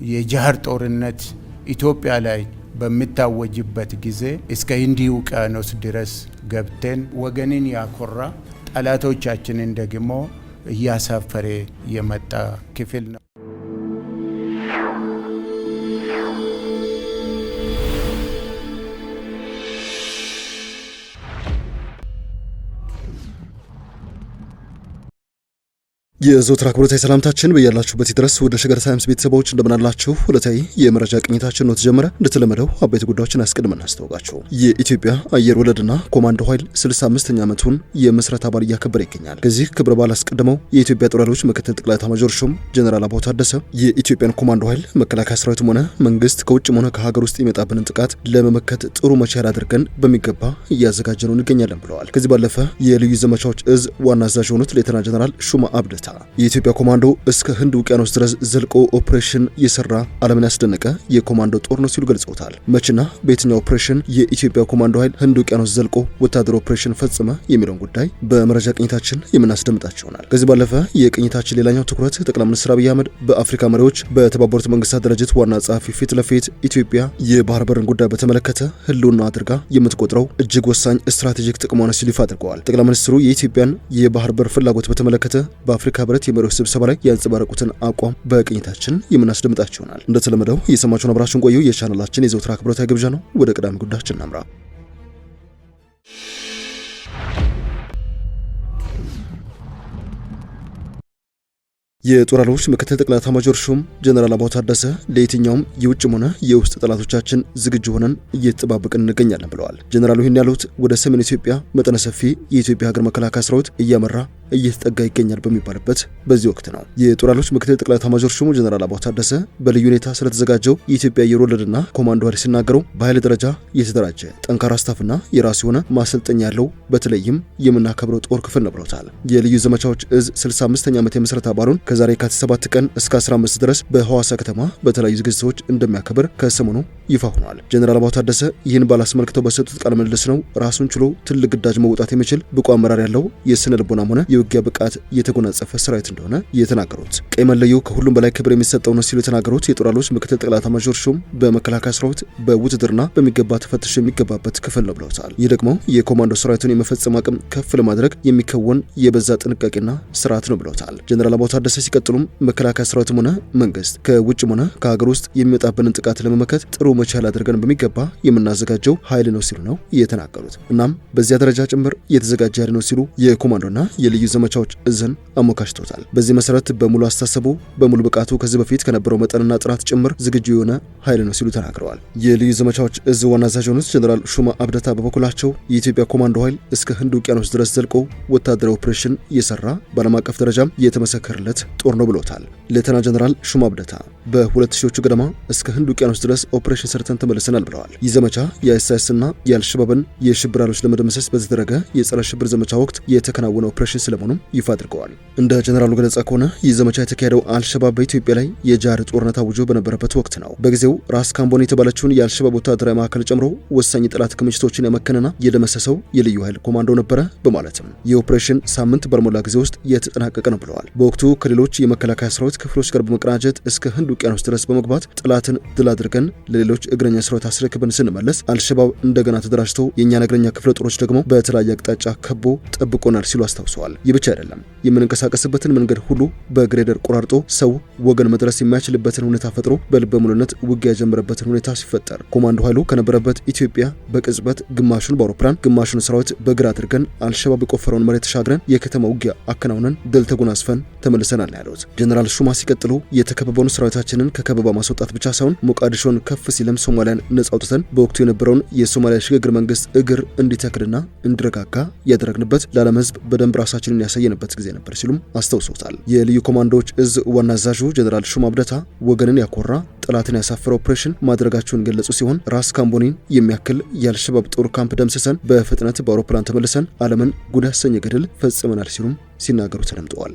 የጃር ጦርነት ኢትዮጵያ ላይ በሚታወጅበት ጊዜ እስከ ህንድ ውቅያኖስ ድረስ ገብተን ወገንን ያኮራ ጠላቶቻችንን ደግሞ እያሳፈረ የመጣ ክፍል ነው። የዘወትር አክብሮታዊ ሰላምታችን በያላችሁበት ድረስ ወደ ሸገር ታይምስ ቤተሰቦች እንደምናላችሁ ሁለታዊ የመረጃ ቅኝታችን ነው ተጀመረ። እንደተለመደው አበይት ጉዳዮችን አስቀድመን እናስተዋውቃችሁ። የኢትዮጵያ አየር ወለድና ኮማንዶ ኃይል 65ኛ ዓመቱን የምስረታ በዓል እያከበረ ይገኛል። ከዚህ ክብረ በዓል አስቀድመው የኢትዮጵያ ጦር ኃይሎች ምክትል ጠቅላይ ኤታማዦር ሹም ጀነራል አበባው ታደሰ የኢትዮጵያን ኮማንዶ ኃይል መከላከያ ሰራዊትም ሆነ መንግስት ከውጭም ሆነ ከሀገር ውስጥ የሚመጣብንን ጥቃት ለመመከት ጥሩ መቻል አድርገን በሚገባ እያዘጋጀነው እንገኛለን ብለዋል። ከዚህ ባለፈ የልዩ ዘመቻዎች እዝ ዋና አዛዥ የሆኑት ሌተና ጀነራል ሹማ አብደታ የኢትዮጵያ ኮማንዶ እስከ ህንድ ውቅያኖስ ድረስ ዘልቆ ኦፕሬሽን የሰራ ዓለምን ያስደነቀ የኮማንዶ ጦር ነው ሲሉ ገልጸውታል። መቼና በየትኛው ኦፕሬሽን የኢትዮጵያ ኮማንዶ ኃይል ህንድ ውቅያኖስ ዘልቆ ወታደራዊ ኦፕሬሽን ፈጸመ የሚለውን ጉዳይ በመረጃ ቅኝታችን የምናስደምጣችሁ ይሆናል። ከዚህ ባለፈ የቅኝታችን ሌላኛው ትኩረት ጠቅላይ ሚኒስትር አብይ አህመድ በአፍሪካ መሪዎች በተባበሩት መንግስታት ድርጅት ዋና ጸሐፊ ፊት ለፊት ኢትዮጵያ የባህር በርን ጉዳይ በተመለከተ ህልውና አድርጋ የምትቆጥረው እጅግ ወሳኝ ስትራቴጂክ ጥቅሟ ነው ሲሉ ይፋ አድርገዋል። ጠቅላይ ሚኒስትሩ የኢትዮጵያን የባህር በር ፍላጎት በተመለከተ በአፍሪካ የመሪዎች ስብሰባ ላይ ያንጸባረቁትን አቋም በቅኝታችን የምናስደምጣችሁ ይሆናል። እንደተለመደው እየሰማችሁን አብራችሁን ቆዩ። የቻናላችን የዘወትር አክብሮታዊ ግብዣ ነው። ወደ ቀዳሚ ጉዳያችን እናምራ። የጦር ኃይሎች ምክትል ጠቅላይ ኤታማዦር ሹም ጀነራል አበባው ታደሰ ለየትኛውም የውጭም ሆነ የውስጥ ጠላቶቻችን ዝግጁ ሆነን እየተጠባበቅን እንገኛለን ብለዋል። ጀነራሉ ይህን ያሉት ወደ ሰሜን ኢትዮጵያ መጠነ ሰፊ የኢትዮጵያ ሀገር መከላከያ ሰራዊት እያመራ እየተጠጋ ይገኛል በሚባልበት በዚህ ወቅት ነው። የጦር ኃይሎች ምክትል ጠቅላይ ኤታማዦር ሹም ጀነራል አበባው ታደሰ በልዩ ሁኔታ ስለተዘጋጀው የኢትዮጵያ አየር ወለድና ኮማንዶ ኃይል ሲናገሩ በኃይል ደረጃ የተደራጀ ጠንካራ ስታፍና የራሱ የሆነ ማሰልጠኛ ያለው በተለይም የምናከብረው ጦር ክፍል ነው ብለውታል። የልዩ ዘመቻዎች እዝ 65ኛ ዓመት የምስረታ በዓሉን ከዛሬ የካቲት 7 ቀን እስከ 15 ድረስ በሐዋሳ ከተማ በተለያዩ ዝግጅቶች እንደሚያከብር ከሰሞኑ ይፋ ሆኗል። ጀነራል አበባው ታደሰ ይህን በዓል አስመልክተው በሰጡት ቃለ ምልልስ ነው ራሱን ችሎ ትልቅ ግዳጅ መውጣት የሚችል ብቁ አመራር ያለው የስነ ልቦናም ሆነ የውጊያ ብቃት የተጎናጸፈ ሰራዊት እንደሆነ የተናገሩት ቀይ መለዮ ከሁሉም በላይ ክብር የሚሰጠው ነው ሲሉ የተናገሩት የጦር ኃይሎች ምክትል ጠቅላይ ኤታማዦር ሹም በመከላከያ ሰራዊት በውትድርና በሚገባ ተፈትሾ የሚገባበት ክፍል ነው ብለውታል። ይህ ደግሞ የኮማንዶ ሰራዊቱን የመፈጸም አቅም ከፍ ለማድረግ የሚከወን የበዛ ጥንቃቄና ስርዓት ነው ብለውታል። ጀነራል አበባው ታደሰ ሲቀጥሉም መከላከያ ሰራዊትም ሆነ መንግስት ከውጭም ሆነ ከሀገር ውስጥ የሚመጣብንን ጥቃት ለመመከት ጥሩ መቻል አድርገን በሚገባ የምናዘጋጀው ኃይል ነው ሲሉ ነው የተናገሩት። እናም በዚያ ደረጃ ጭምር የተዘጋጀ ኃይል ነው ሲሉ የኮማንዶና የልዩ ዘመቻዎች እዝን አሞካሽቶታል። በዚህ መሰረት በሙሉ አስተሳሰቡ በሙሉ ብቃቱ ከዚህ በፊት ከነበረው መጠንና ጥራት ጭምር ዝግጁ የሆነ ኃይል ነው ሲሉ ተናግረዋል። የልዩ ዘመቻዎች እዝ ዋና አዛዥ የሆኑት ጀነራል ሹማ አብደታ በበኩላቸው የኢትዮጵያ ኮማንዶ ኃይል እስከ ህንድ ውቅያኖስ ድረስ ዘልቆ ወታደራዊ ኦፕሬሽን እየሰራ በዓለም አቀፍ ደረጃም የተመሰከረለት ጦር ነው ብሎታል። ሌተና ጀነራል ሹማ አብደታ በ2000ዎቹ ገደማ እስከ ህንድ ውቅያኖስ ድረስ ኦፕሬሽን ሰርተን ተመልሰናል ብለዋል። ይህ ዘመቻ የአይኤስአይስና የአልሸባብን የሽብር ኃይሎች ለመደምሰስ በተደረገ የጸረ ሽብር ዘመቻ ወቅት የተከናወነ ኦፕሬሽን ስለመሆኑም ይፋ አድርገዋል። እንደ ጀነራሉ ገለጻ ከሆነ ይህ ዘመቻ የተካሄደው አልሸባብ በኢትዮጵያ ላይ የጃር ጦርነት አውጆ በነበረበት ወቅት ነው። በጊዜው ራስ ካምቦን የተባለችውን የአልሸባብ ወታደራዊ ማዕከል ጨምሮ ወሳኝ ጠላት ክምችቶችን ያመከነና የደመሰሰው የልዩ ኃይል ኮማንዶ ነበረ በማለትም የኦፕሬሽን ሳምንት በርሞላ ጊዜ ውስጥ የተጠናቀቀ ነው ብለዋል። በወቅቱ ከሌሎች የመከላከያ ሰራዊት ክፍሎች ጋር በመቀናጀት እስከ ህንድ ውቅያኖስ ድረስ በመግባት ጠላትን ድል አድርገን ለሌሎች እግረኛ ሰራዊት አስረክበን ስንመለስ አልሸባብ እንደገና ተደራጅቶ የእኛን እግረኛ ክፍለ ጦሮች ደግሞ በተለያየ አቅጣጫ ከቦ ጠብቆናል ሲሉ አስታውሰዋል። ይህ ብቻ አይደለም። የምንንቀሳቀስበትን መንገድ ሁሉ በግሬደር ቆራርጦ ሰው ወገን መድረስ የማይችልበትን ሁኔታ ፈጥሮ በልበ ሙሉነት ውጊያ የጀመረበትን ሁኔታ ሲፈጠር ኮማንዶ ኃይሉ ከነበረበት ኢትዮጵያ በቅጽበት ግማሹን በአውሮፕላን ግማሹን ሰራዊት በእግር አድርገን አልሸባብ የቆፈረውን መሬት ተሻግረን የከተማ ውጊያ አከናውነን ድል ተጎናጽፈን ተመልሰናል ያሉት ጀነራል ሹማ ሲቀጥሉ የተከበበውን ሰራዊታችንን ከከበባ ማስወጣት ብቻ ሳይሆን ሞቃዲሾን ከፍ ሲለም ሶማሊያን ነጻ አውጥተን በወቅቱ የነበረውን የሶማሊያ ሽግግር መንግስት እግር እንዲተክልና እንዲረጋጋ ያደረግንበት ለዓለም ህዝብ በደንብ ራሳችንን ያሳየንበት ጊዜ ነበር ሲሉም አስታውሰውታል። የልዩ ኮማንዶዎች እዝ ዋና አዛዡ ጀነራል ሹማ አብደታ ወገንን ያኮራ ጠላትን ያሳፈረ ኦፕሬሽን ማድረጋቸውን ገለጹ ሲሆን ራስ ካምቦኒን የሚያክል የአልሸባብ ጦር ካምፕ ደምስሰን በፍጥነት በአውሮፕላን ተመልሰን ዓለምን ጉድ ያሰኘ ገድል ፈጽመናል ሲሉም ሲናገሩ ተደምጠዋል።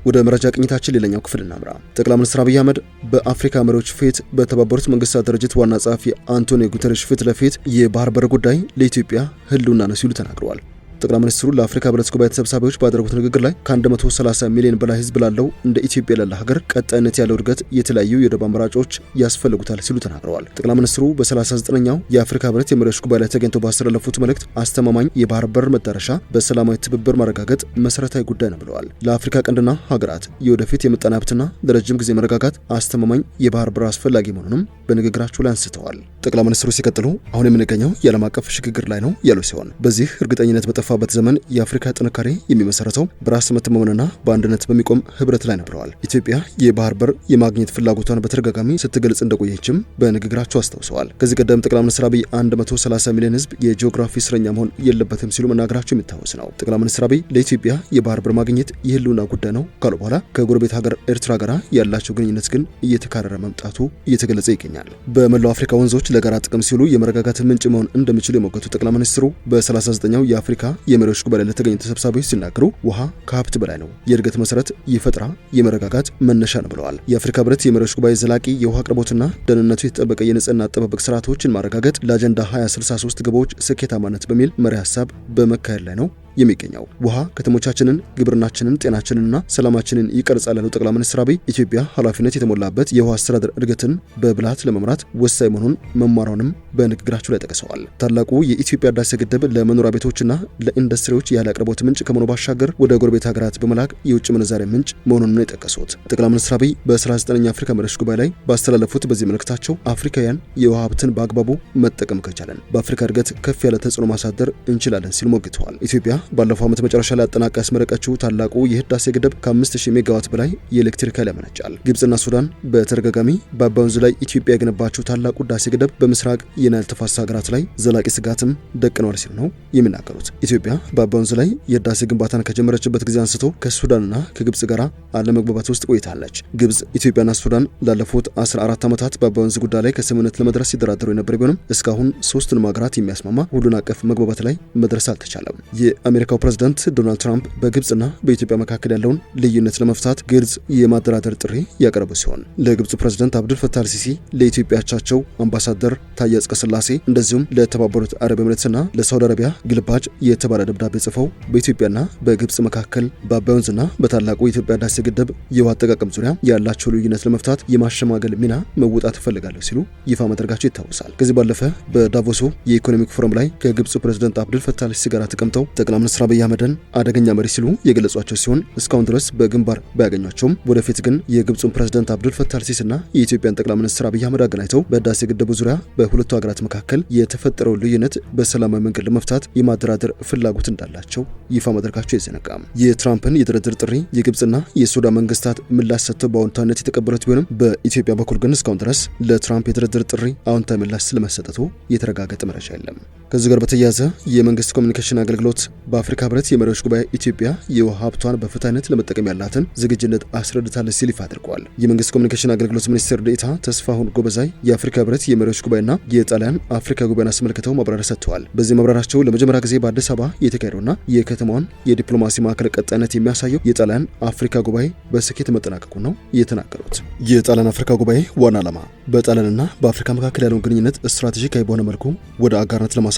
ወደ መረጃ ቅኝታችን ሌላኛው ክፍል እናምራ። ጠቅላይ ሚኒስትር አብይ አህመድ በአፍሪካ መሪዎች ፊት በተባበሩት መንግስታት ድርጅት ዋና ጸሐፊ አንቶኒዮ ጉተሬሽ ፊት ለፊት የባህር በር ጉዳይ ለኢትዮጵያ ህልውና ነው ሲሉ ተናግረዋል። ጠቅላይ ሚኒስትሩ ለአፍሪካ ህብረት ጉባኤ ተሰብሳቢዎች ባደረጉት ንግግር ላይ ከ130 ሚሊዮን በላይ ህዝብ ላለው እንደ ኢትዮጵያ ላለ ሀገር ቀጣይነት ያለው እድገት የተለያዩ የወደብ አማራጮች ያስፈልጉታል ሲሉ ተናግረዋል። ጠቅላይ ሚኒስትሩ በ39ኛው የአፍሪካ ህብረት የመሪዎች ጉባኤ ላይ ተገኝተው ባስተላለፉት መልእክት አስተማማኝ የባህር በር መዳረሻ በሰላማዊ ትብብር ማረጋገጥ መሰረታዊ ጉዳይ ነው ብለዋል። ለአፍሪካ ቀንድና ሀገራት የወደፊት የምጣኔ ሀብትና ለረጅም ጊዜ መረጋጋት አስተማማኝ የባህር በር አስፈላጊ መሆኑንም በንግግራቸው ላይ አንስተዋል። ጠቅላይ ሚኒስትሩ ሲቀጥሉ አሁን የምንገኘው የዓለም አቀፍ ሽግግር ላይ ነው ያሉ ሲሆን በዚህ እርግጠኝነት በጠፋበት ዘመን የአፍሪካ ጥንካሬ የሚመሰረተው በራስ መተማመንና በአንድነት በሚቆም ህብረት ላይ ነው ብለዋል። ኢትዮጵያ የባህር በር የማግኘት ፍላጎቷን በተደጋጋሚ ስትገልጽ እንደቆየችም በንግግራቸው አስታውሰዋል። ከዚህ ቀደም ጠቅላይ ሚኒስትር አብይ 130 ሚሊዮን ህዝብ የጂኦግራፊ እስረኛ መሆን የለበትም ሲሉ መናገራቸው የሚታወስ ነው። ጠቅላይ ሚኒስትር አብይ ለኢትዮጵያ የባህር በር ማግኘት የህልውና ጉዳይ ነው ካሉ በኋላ ከጎረቤት ሀገር ኤርትራ ጋር ያላቸው ግንኙነት ግን እየተካረረ መምጣቱ እየተገለጸ ይገኛል። በመላው አፍሪካ ወንዞች ለጋራ ጥቅም ሲሉ የመረጋጋት ምንጭ መሆን እንደሚችሉ የሞገቱ ጠቅላይ ሚኒስትሩ በ39ኛው የአፍሪካ የመሪዎች ጉባኤ ላይ ለተገኙ ተሰብሳቢዎች ሲናገሩ ውሃ ከሀብት በላይ ነው፣ የእድገት መሰረት፣ የፈጠራ የመረጋጋት መነሻ ነው ብለዋል። የአፍሪካ ህብረት የመሪዎች ጉባኤ ዘላቂ የውሃ አቅርቦትና ደህንነቱ የተጠበቀ የንጽህና አጠባበቅ ስርዓቶችን ማረጋገጥ ለአጀንዳ 2063 ግቦች ስኬታማነት በሚል መሪ ሀሳብ በመካሄድ ላይ ነው የሚገኘው። ውሃ ከተሞቻችንን፣ ግብርናችንን፣ ጤናችንንና ሰላማችንን ይቀርጻል ያለው ጠቅላይ ሚኒስትር አብይ ኢትዮጵያ ኃላፊነት የተሞላበት የውሃ አስተዳደር እድገትን በብልሃት ለመምራት ወሳኝ መሆኑን መማሯንም በንግግራቸው ላይ ጠቅሰዋል። ታላቁ የኢትዮጵያ ህዳሴ ግድብ ለመኖሪያ ቤቶችና ለኢንዱስትሪዎች የኃይል አቅርቦት ምንጭ ከመሆኑ ባሻገር ወደ ጎረቤት ሀገራት በመላክ የውጭ ምንዛሬ ምንጭ መሆኑን ነው የጠቀሱት። ጠቅላይ ሚኒስትር አብይ በ39ኛ አፍሪካ መሪዎች ጉባኤ ላይ ባስተላለፉት በዚህ መልእክታቸው አፍሪካውያን የውሃ ሀብትን በአግባቡ መጠቀም ከቻለን በአፍሪካ እድገት ከፍ ያለ ተጽዕኖ ማሳደር እንችላለን ሲሉ ሞግተዋል። ኢትዮጵያ ባለፈው ዓመት መጨረሻ ላይ አጠናቃ ያስመረቀችው ታላቁ የህዳሴ ግድብ ከ5000 ሜጋዋት በላይ የኤሌክትሪክ ኃይል ያመነጫል። ግብጽና ሱዳን በተደጋጋሚ በአባይ ወንዝ ላይ ኢትዮጵያ የገነባችው ታላቁ ህዳሴ ግድብ በምስራቅ የናይል ተፋሰስ ሀገራት ላይ ዘላቂ ስጋትም ደቅነዋል ሲሉ ነው የሚናገሩት። ኢትዮጵያ በአባይ ወንዝ ላይ የህዳሴ ግንባታን ከጀመረችበት ጊዜ አንስቶ ከሱዳንና ከግብጽ ጋር አለመግባባት ውስጥ ቆይታለች። ግብጽ፣ ኢትዮጵያና ሱዳን ላለፉት 14 ዓመታት በአባይ ወንዝ ጉዳይ ላይ ከስምምነት ለመድረስ ሲደራደሩ የነበረ ቢሆንም እስካሁን ሶስቱንም ሀገራት የሚያስማማ ሁሉን አቀፍ መግባባት ላይ መድረስ አልተቻለም። የአሜሪካው ፕሬዝዳንት ዶናልድ ትራምፕ በግብጽና በኢትዮጵያ መካከል ያለውን ልዩነት ለመፍታት ግልጽ የማደራደር ጥሪ ያቀረቡ ሲሆን ለግብጽ ፕሬዝዳንት አብዱል ፈታህ አልሲሲ፣ ለኢትዮጵያ አቻቸው አምባሳደር ታዬ አጽቀሥላሴ እንደዚሁም ለተባበሩት አረብ ኤሚሬትስና ለሳውዲ አረቢያ ግልባጭ የተባለ ደብዳቤ ጽፈው በኢትዮጵያና በግብጽ መካከል በአባይ ወንዝና በታላቁ የኢትዮጵያ ህዳሴ ግድብ የውሃ አጠቃቀም ዙሪያ ያላቸው ልዩነት ለመፍታት የማሸማገል ሚና መወጣት እፈልጋለሁ ሲሉ ይፋ ማድረጋቸው ይታወሳል። ከዚህ ባለፈ በዳቮሱ የኢኮኖሚክ ፎረም ላይ ከግብጽ ፕሬዝዳንት አብዱል ፈታህ አልሲሲ ጋር ተቀምጠው ጠቅላይ ሚኒስትር አብይ አህመድን አደገኛ መሪ ሲሉ የገለጿቸው ሲሆን እስካሁን ድረስ በግንባር ባያገኟቸውም ወደፊት ግን የግብጹን ፕሬዝዳንት አብዱል ፈታህ አልሲሲና የኢትዮጵያን ጠቅላይ ሚኒስትር አብይ አህመድ አገናኝተው በህዳሴ ግድቡ ዙሪያ በሁለቱ ሀገራት መካከል የተፈጠረው ልዩነት በሰላማዊ መንገድ ለመፍታት የማደራደር ፍላጎት እንዳላቸው ይፋ ማድረጋቸው አይዘነጋም። የትራምፕን የድርድር ጥሪ የግብጽና የሱዳን መንግስታት ምላሽ ሰጥተው በአዎንታዊነት የተቀበሉት ቢሆንም በኢትዮጵያ በኩል ግን እስካሁን ድረስ ለትራምፕ የድርድር ጥሪ አዎንታዊ ምላሽ ስለመሰጠቱ የተረጋገጠ መረጃ የለም። ከዚህ ጋር በተያያዘ የመንግስት ኮሚኒኬሽን አገልግሎት በአፍሪካ ህብረት የመሪዎች ጉባኤ ኢትዮጵያ የውሃ ሀብቷን በፍትሃዊነት ለመጠቀም ያላትን ዝግጁነት አስረድታለች ሲል ይፋ አድርጓል። የመንግስት ኮሚኒኬሽን አገልግሎት ሚኒስትር ዴኤታ ተስፋሁን ጎበዛይ የአፍሪካ ህብረት የመሪዎች ጉባኤና የጣሊያን አፍሪካ ጉባኤን አስመልክተው ማብራሪያ ሰጥተዋል። በዚህ ማብራሪያቸው ለመጀመሪያ ጊዜ በአዲስ አበባ የተካሄደውና የከተማዋን የዲፕሎማሲ ማዕከል ቀጣይነት የሚያሳየው የጣሊያን አፍሪካ ጉባኤ በስኬት መጠናቀቁ ነው የተናገሩት። የጣሊያን አፍሪካ ጉባኤ ዋና ዓላማ በጣሊያንና በአፍሪካ መካከል ያለውን ግንኙነት ስትራቴጂካዊ በሆነ መልኩ ወደ አጋርነት ለማሳደግ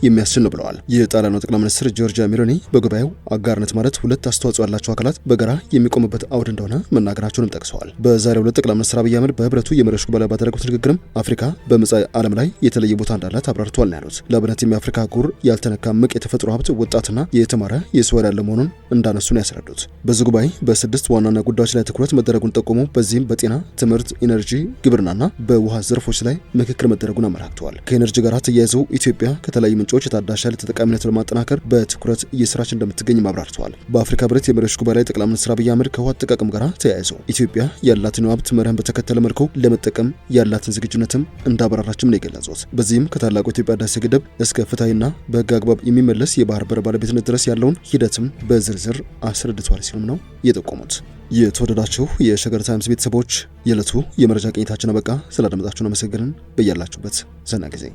የሚያስችል ነው ብለዋል። የጣሊያኑ ጠቅላይ ሚኒስትር ጆርጂያ ሜሎኒ በጉባኤው አጋርነት ማለት ሁለት አስተዋጽኦ ያላቸው አካላት በጋራ የሚቆሙበት አውድ እንደሆነ መናገራቸውንም ጠቅሰዋል። በዛሬው ዕለት ጠቅላይ ሚኒስትር አብይ አህመድ በህብረቱ የመሪዎች ጉባኤ ባደረጉት ንግግርም አፍሪካ በመጻኢ ዓለም ላይ የተለየ ቦታ እንዳላት አብራርተዋል ነው ያሉት። ለአብነትም የአፍሪካ አህጉር ያልተነካ እምቅ የተፈጥሮ ሀብት ወጣትና የተማረ የሰው ኃይል ያለ መሆኑን እንዳነሱን ያስረዱት። በዚህ ጉባኤ በ6 ዋናና ጉዳዮች ላይ ትኩረት መደረጉን ጠቁሙ። በዚህም በጤና፣ ትምህርት፣ ኢነርጂ፣ ግብርናና በውሃ ዘርፎች ላይ ምክክር መደረጉን አመላክተዋል። ከኢነርጂ ጋር ተያይዘው ኢትዮጵያ ከተለያዩ ምንጮች የታዳሽ ኃይል ተጠቃሚነት ለማጠናከር በትኩረት እየሰራች እንደምትገኝ አብራርተዋል። በአፍሪካ ህብረት የመሪዎች ጉባኤ ላይ ጠቅላይ ሚኒስትር አብይ አህመድ ከውሃ አጠቃቀም ጋር ተያይዘው ኢትዮጵያ ያላትን ሀብት መርህን በተከተለ መልኩ ለመጠቀም ያላትን ዝግጁነትም እንዳበራራችም ነው የገለጹት። በዚህም ከታላቁ የኢትዮጵያ ህዳሴ ግድብ እስከ ፍትሃዊና በህግ አግባብ የሚመለስ የባህር በር ባለቤትነት ድረስ ያለውን ሂደትም በዝርዝር አስረድቷል ሲሉም ነው የጠቆሙት። የተወደዳችሁ የሸገር ታይምስ ቤተሰቦች የዕለቱ የመረጃ ቅኝታችን አበቃ። ስላደመጣችሁን አመሰግንን። በያላችሁበት ዘና ጊዜ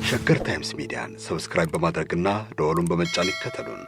ሸገር ታይምስ ሚዲያን ሰብስክራይብ በማድረግና ደወሉን በመጫን ይከተሉን።